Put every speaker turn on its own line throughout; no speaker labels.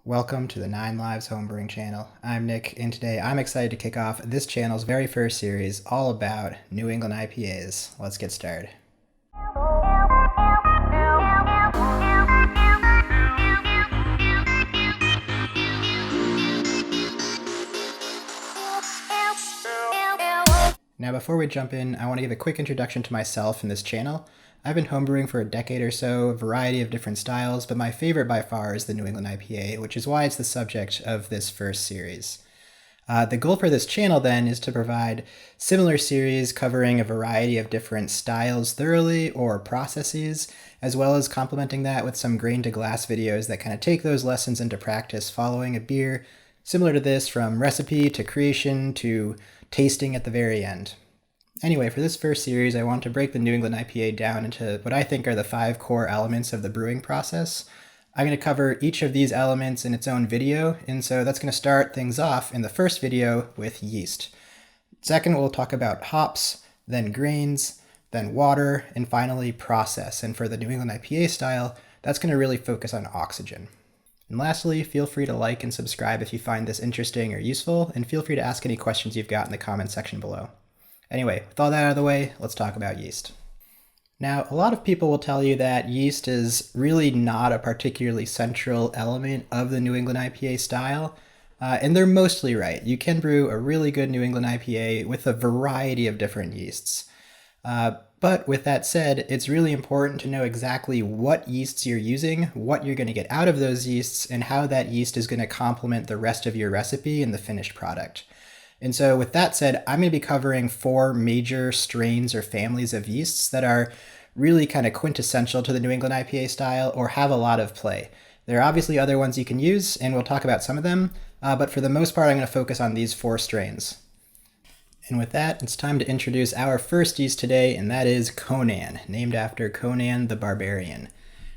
Welcome to the 9 Lives Homebrewing channel. I'm Nick, and today I'm excited to kick off this channel's very first series all about New England IPAs. Let's get started. Now before we jump in, I want to give a quick introduction to myself and this channel. I've been homebrewing for a decade or so, a variety of different styles, but my favorite by far is the New England IPA, which is why it's the subject of this first series. The goal for this channel then is to provide similar series covering a variety of different styles thoroughly or processes, as well as complementing that with some grain to glass videos that kind of take those lessons into practice following a beer similar to this, from recipe to creation to tasting at the very end. Anyway, for this first series, I want to break the New England IPA down into what I think are the 5 core elements of the brewing process. I'm going to cover each of these elements in its own video, and so that's going to start things off in the first video with yeast. Second, we'll talk about hops, then grains, then water, and finally process. And for the New England IPA style, that's going to really focus on oxygen. And lastly, feel free to like and subscribe if you find this interesting or useful, and feel free to ask any questions you've got in the comment section below. Anyway, with all that out of the way, let's talk about yeast. Now, a lot of people will tell you that yeast is really not a particularly central element of the New England IPA style, and they're mostly right. You can brew a really good New England IPA with a variety of different yeasts. But with that said, it's really important to know exactly what yeasts you're using, what you're going to get out of those yeasts, and how that yeast is going to complement the rest of your recipe and the finished product. And so with that said, I'm going to be covering 4 major strains or families of yeasts that are really kind of quintessential to the New England IPA style or have a lot of play. There are obviously other ones you can use, and we'll talk about some of them, but for the most part, I'm going to focus on these 4 strains. And with that, it's time to introduce our first yeast today, and that is Conan, named after Conan the Barbarian.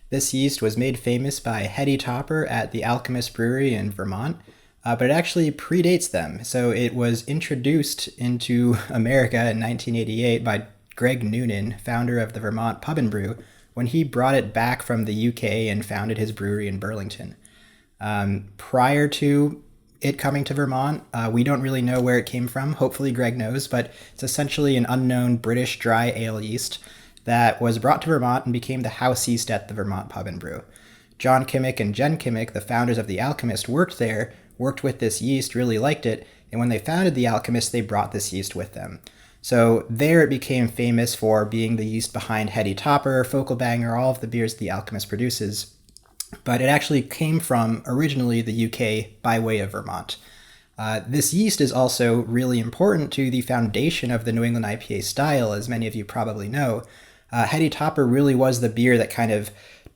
This yeast was made famous by Hetty Topper at the Alchemist Brewery in Vermont, but it actually predates them. So it was introduced into America in 1988 by Greg Noonan, founder of the Vermont Pub and Brew, when he brought it back from the UK and founded his brewery in Burlington. Prior to it coming to Vermont, we don't really know where it came from. Hopefully Greg knows, but it's essentially an unknown British dry ale yeast that was brought to Vermont and became the house yeast at the Vermont Pub and Brew. John Kimmick and Jen Kimmick, the founders of The Alchemist, worked with this yeast, really liked it, and when they founded The Alchemist, they brought this yeast with them. So there it became famous for being the yeast behind Hetty Topper, Focal Banger, all of the beers The Alchemist produces. But it actually came from, originally, the UK by way of Vermont. This yeast is also really important to the foundation of the New England IPA style, as many of you probably know. Hetty Topper really was the beer that kind of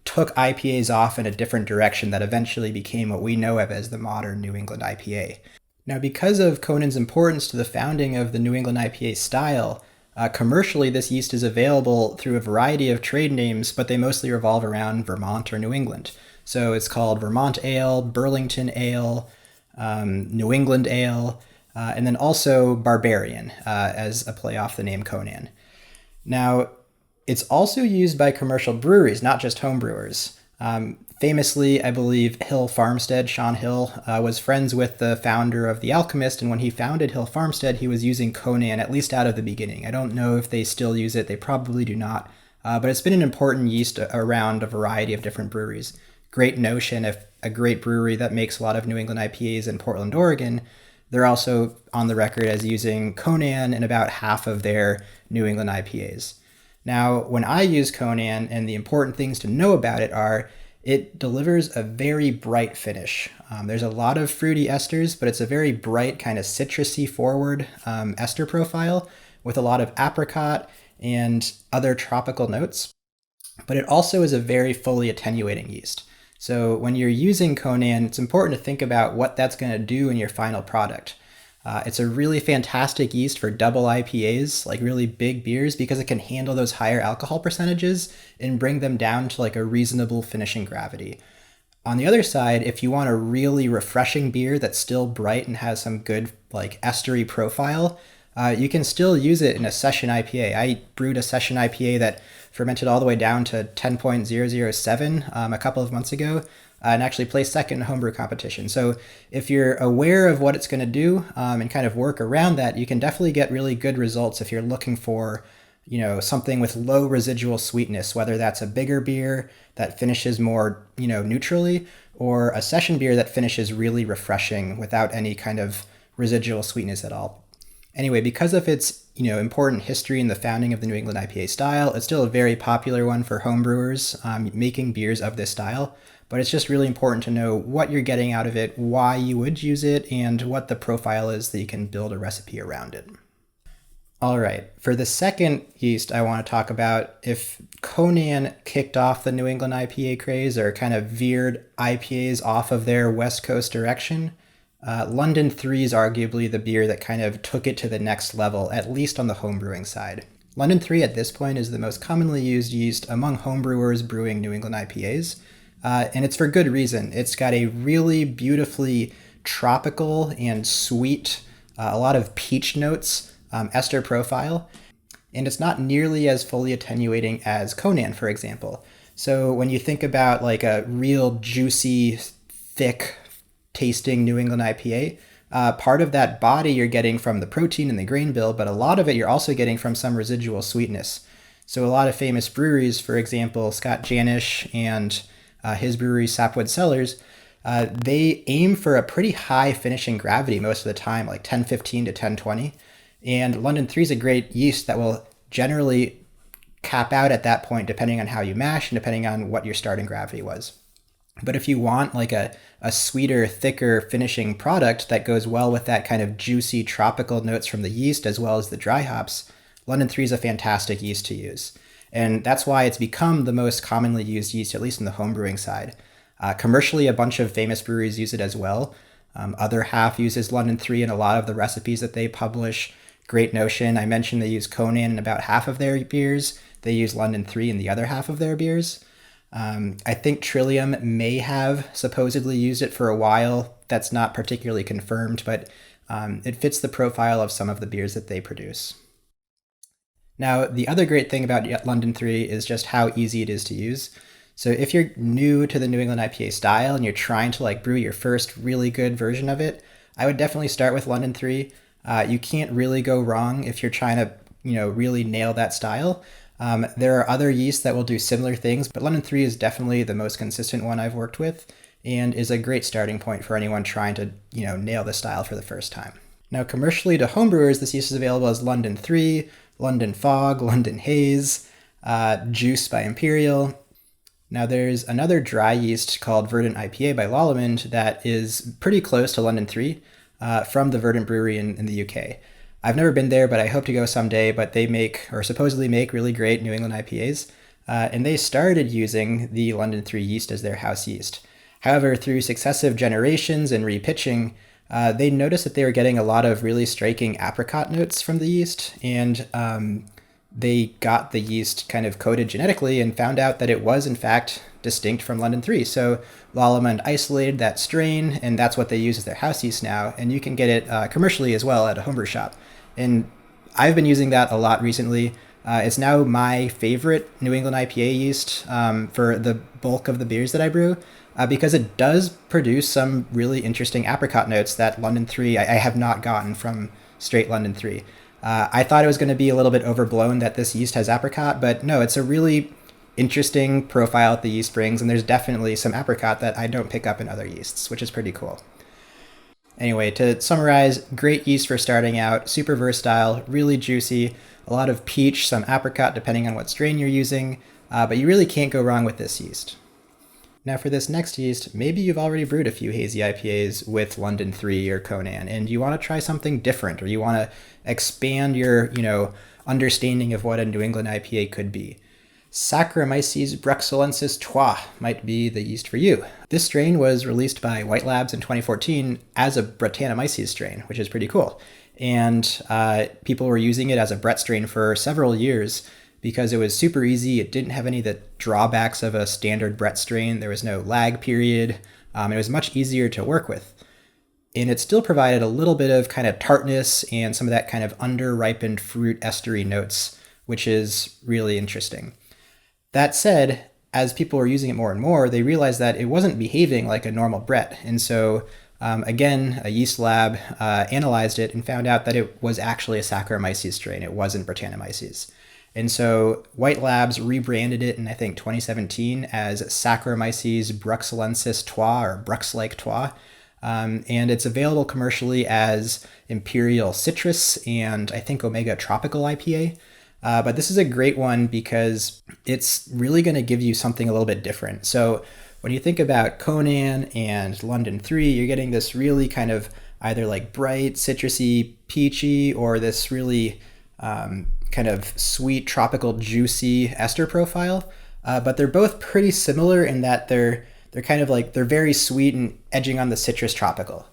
took IPAs off in a different direction that eventually became what we know of as the modern New England IPA. Now, because of Conan's importance to the founding of the New England IPA style, commercially this yeast is available through a variety of trade names, but they mostly revolve around Vermont or New England. So it's called Vermont Ale, Burlington Ale, New England Ale, and then also Barbarian as a play off the name Conan. Now, it's also used by commercial breweries, not just homebrewers. Famously, I believe Hill Farmstead, Sean Hill, was friends with the founder of The Alchemist, and when he founded Hill Farmstead, he was using Conan, at least out of the beginning. I don't know if they still use it, they probably do not, but it's been an important yeast around a variety of different breweries. Great notion, if a great brewery that makes a lot of New England IPAs in Portland, Oregon, they're also on the record as using Conan in about half of their New England IPAs. Now, when I use Conan, and the important things to know about it are, it delivers a very bright finish. There's a lot of fruity esters, but it's a very bright, kind of citrusy forward ester profile with a lot of apricot and other tropical notes. But it also is a very fully attenuating yeast. So when you're using Conan, it's important to think about what that's going to do in your final product. It's a really fantastic yeast for double IPAs, like really big beers, because it can handle those higher alcohol percentages and bring them down to like a reasonable finishing gravity. On the other side, if you want a really refreshing beer that's still bright and has some good like estery profile, you can still use it in a session IPA. I brewed a session IPA that fermented all the way down to 10.007 a couple of months ago. and actually place second in homebrew competition. So if you're aware of what it's going to do and kind of work around that, you can definitely get really good results if you're looking for, something with low residual sweetness, whether that's a bigger beer that finishes more, neutrally, or a session beer that finishes really refreshing without any kind of residual sweetness at all. Anyway, because of its, important history in the founding of the New England IPA style, it's still a very popular one for homebrewers making beers of this style. But it's just really important to know what you're getting out of it, why you would use it, and what the profile is that you can build a recipe around it. All right, for the second yeast I want to talk about, if Conan kicked off the New England IPA craze or kind of veered IPAs off of their West Coast direction, London 3 is arguably the beer that kind of took it to the next level, at least on the homebrewing side. London 3 at this point is the most commonly used yeast among homebrewers brewing New England IPAs, and it's for good reason. It's got a really beautifully tropical and sweet, a lot of peach notes, ester profile, and it's not nearly as fully attenuating as Conan, for example. So when you think about like a real juicy, thick tasting New England IPA, part of that body you're getting from the protein and the grain bill, but a lot of it you're also getting from some residual sweetness. So a lot of famous breweries, for example, Scott Janish and his brewery Sapwood Cellars, they aim for a pretty high finishing gravity most of the time, like 1015 to 1020. And London 3 is a great yeast that will generally cap out at that point depending on how you mash and depending on what your starting gravity was. But if you want like a sweeter, thicker finishing product that goes well with that kind of juicy tropical notes from the yeast as well as the dry hops, London 3 is a fantastic yeast to use. And that's why it's become the most commonly used yeast, at least in the homebrewing side. Commercially, a bunch of famous breweries use it as well. Other half uses London 3 in a lot of the recipes that they publish. Great Notion, I mentioned they use Conan in about half of their beers. They use London 3 in the other half of their beers. I think Trillium may have supposedly used it for a while. That's not particularly confirmed, but it fits the profile of some of the beers that they produce. Now, the other great thing about London 3 is just how easy it is to use. So if you're new to the New England IPA style and you're trying to like brew your first really good version of it, I would definitely start with London 3. You can't really go wrong if you're trying to, really nail that style. There are other yeasts that will do similar things, but London 3 is definitely the most consistent one I've worked with and is a great starting point for anyone trying to, nail the style for the first time. Now, commercially to homebrewers, this yeast is available as London 3, London Fog, London Haze, Juice by Imperial. Now, there's another dry yeast called Verdant IPA by Lallemand that is pretty close to London 3 from the Verdant Brewery in the UK. I've never been there, but I hope to go someday. But they make, or supposedly make, really great New England IPAs. And they started using the London 3 yeast as their house yeast. However, through successive generations and repitching, they noticed that they were getting a lot of really striking apricot notes from the yeast. And they got the yeast kind of coded genetically and found out that it was, in fact, distinct from London 3. So Lallemand isolated that strain, and that's what they use as their house yeast now. And you can get it commercially as well at a homebrew shop. And I've been using that a lot recently. It's now my favorite New England IPA yeast for the bulk of the beers that I brew because it does produce some really interesting apricot notes that London 3 I have not gotten from straight London 3. I thought it was going to be a little bit overblown that this yeast has apricot, but no, it's a really interesting profile that the yeast brings, and there's definitely some apricot that I don't pick up in other yeasts, which is pretty cool. Anyway, to summarize, great yeast for starting out, super versatile, really juicy, a lot of peach, some apricot depending on what strain you're using, but you really can't go wrong with this yeast. Now for this next yeast, maybe you've already brewed a few hazy IPAs with London 3 or Conan, and you want to try something different, or you want to expand your, understanding of what a New England IPA could be. Saccharomyces bruxellensis Trois might be the yeast for you. This strain was released by White Labs in 2014 as a Brettanomyces strain, which is pretty cool. And people were using it as a Brett strain for several years because it was super easy. It didn't have any of the drawbacks of a standard Brett strain. There was no lag period. It was much easier to work with. And it still provided a little bit of kind of tartness and some of that kind of under-ripened fruit estery notes, which is really interesting. That said, as people were using it more and more, they realized that it wasn't behaving like a normal Brett. And so again, a yeast lab analyzed it and found out that it was actually a Saccharomyces strain. It wasn't Brettanomyces. And so White Labs rebranded it in, I think, 2017 as Saccharomyces bruxellensis Trois, or Brux-like Trois. And it's available commercially as Imperial Citrus and I think Omega Tropical IPA. But this is a great one because it's really going to give you something a little bit different. So when you think about Conan and London 3, you're getting this really kind of either like bright, citrusy, peachy, or this really kind of sweet, tropical, juicy ester profile. But they're both pretty similar in that they're kind of like, they're very sweet and edging on the citrus tropical.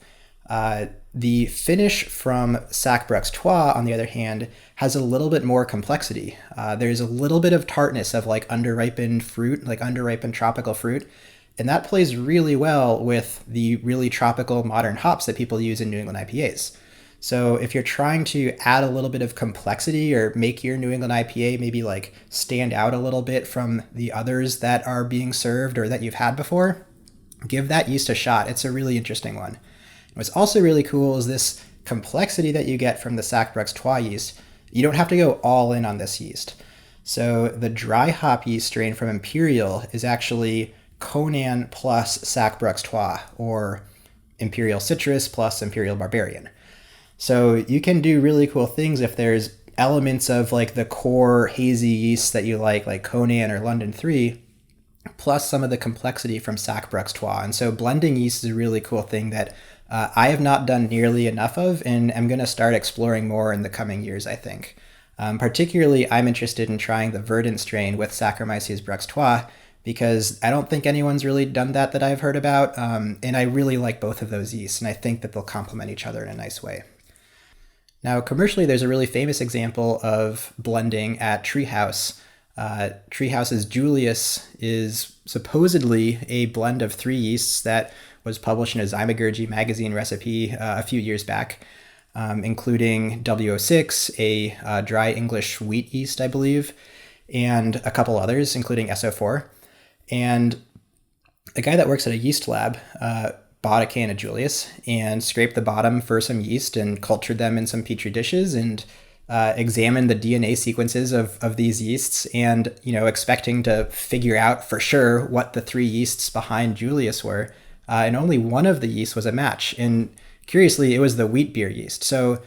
The finish from Sacch Brux Trois, on the other hand, has a little bit more complexity. There's a little bit of tartness of like underripened fruit, like underripened tropical fruit. And that plays really well with the really tropical modern hops that people use in New England IPAs. So if you're trying to add a little bit of complexity or make your New England IPA maybe like stand out a little bit from the others that are being served or that you've had before, give that yeast a shot. It's a really interesting one. What's also really cool is this complexity that you get from the Sacch Brux Trois yeast. You don't have to go all in on this yeast. So the dry hop yeast strain from Imperial is actually Conan plus Sacch Brux Trois, or Imperial Citrus plus Imperial Barbarian. So you can do really cool things if there's elements of like the core hazy yeast that you like Conan or London 3, plus some of the complexity from Sacch Brux Trois. And so blending yeast is a really cool thing that I have not done nearly enough of, and I'm going to start exploring more in the coming years, I think. Particularly, I'm interested in trying the Verdant strain with Saccharomyces Brux Trois, because I don't think anyone's really done that I've heard about, and I really like both of those yeasts, and I think that they'll complement each other in a nice way. Now, commercially, there's a really famous example of blending at Treehouse. Treehouse's Julius is supposedly a blend of 3 yeasts that was published in a Zymagurgy magazine recipe a few years back, including W06, a dry English wheat yeast, I believe, and a couple others, including SO4. And a guy that works at a yeast lab bought a can of Julius and scraped the bottom for some yeast and cultured them in some petri dishes and examined the DNA sequences of these yeasts, and expecting to figure out for sure what the 3 yeasts behind Julius were. And only one of the yeasts was a match. And curiously, it was the wheat beer yeast. So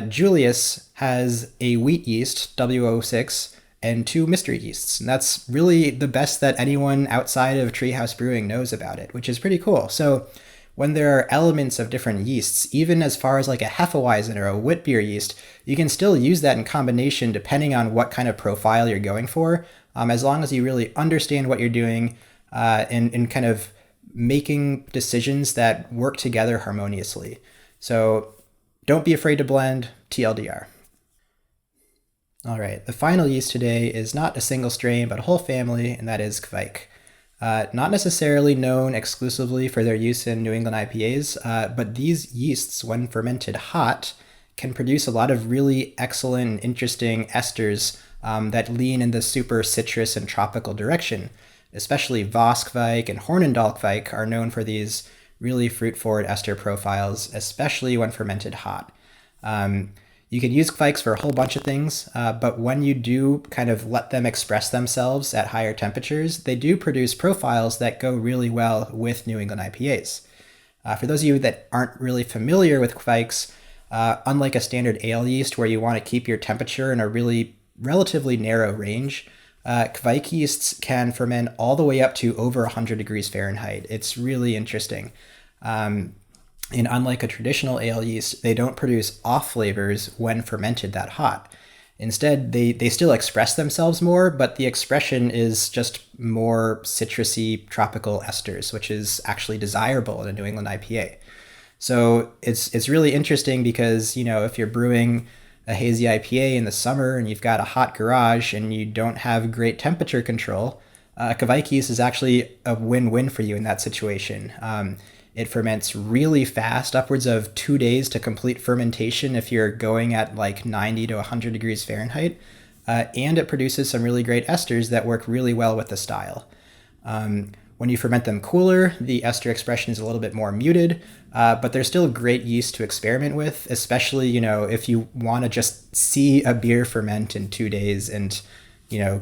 Julius has a wheat yeast, W06, and 2 mystery yeasts. And that's really the best that anyone outside of Treehouse Brewing knows about it, which is pretty cool. So when there are elements of different yeasts, even as far as like a Hefeweizen or a wheat beer yeast, you can still use that in combination depending on what kind of profile you're going for, as long as you really understand what you're doing and kind of making decisions that work together harmoniously. So don't be afraid to blend, TLDR. All right, the final yeast today is not a single strain, but a whole family, and that is Kveik. Not necessarily known exclusively for their use in New England IPAs, but these yeasts, when fermented hot, can produce a lot of really excellent and interesting esters that lean in the super citrus and tropical direction. Especially Voss Kveik and Hornindal Kveik are known for these really fruit-forward ester profiles, especially when fermented hot. You can use Kveiks for a whole bunch of things, but when you do kind of let them express themselves at higher temperatures, they do produce profiles that go really well with New England IPAs. For those of you that aren't really familiar with Kveiks, unlike a standard ale yeast where you want to keep your temperature in a really relatively narrow range, Kveik yeasts can ferment all the way up to over 100 degrees Fahrenheit. It's really interesting. And unlike a traditional ale yeast, they don't produce off flavors when fermented that hot. Instead, they still express themselves more, but the expression is just more citrusy tropical esters, which is actually desirable in a New England IPA. So it's really interesting because, if you're brewing a hazy IPA in the summer and you've got a hot garage and you don't have great temperature control, Kveik yeast is actually a win-win for you in that situation. It ferments really fast, upwards of 2 days to complete fermentation if you're going at like 90 to 100 degrees Fahrenheit. And it produces some really great esters that work really well with the style. When you ferment them cooler, the ester expression is a little bit more muted, but they're still great yeast to experiment with, especially, if you want to just see a beer ferment in 2 days and,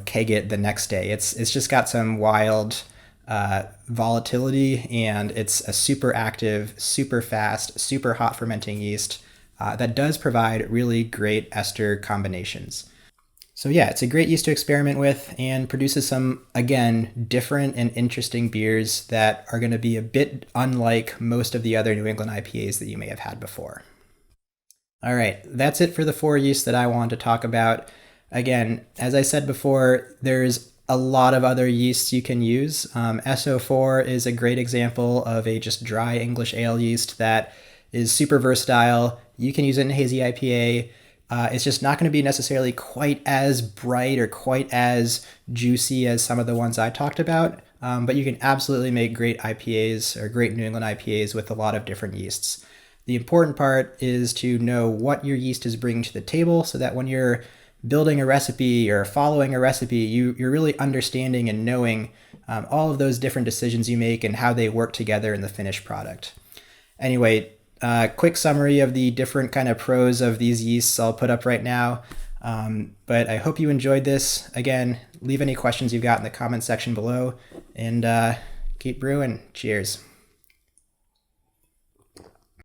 keg it the next day. It's just got some wild volatility, and it's a super active, super fast, super hot fermenting yeast that does provide really great ester combinations. So yeah, it's a great yeast to experiment with and produces some, again, different and interesting beers that are going to be a bit unlike most of the other New England IPAs that you may have had before. All right, that's it for the 4 yeasts that I wanted to talk about. Again, as I said before, there's a lot of other yeasts you can use. SO4 is a great example of a just dry English ale yeast that is super versatile. You can use it in a hazy IPA. It's just not going to be necessarily quite as bright or quite as juicy as some of the ones I talked about, but you can absolutely make great IPAs or great New England IPAs with a lot of different yeasts. The important part is to know what your yeast is bringing to the table so that when you're building a recipe or following a recipe, you're really understanding and knowing all of those different decisions you make and how they work together in the finished product. Anyway, quick summary of the different kind of pros of these yeasts I'll put up right now. But I hope you enjoyed this. Again, leave any questions you've got in the comment section below, and keep brewing. Cheers.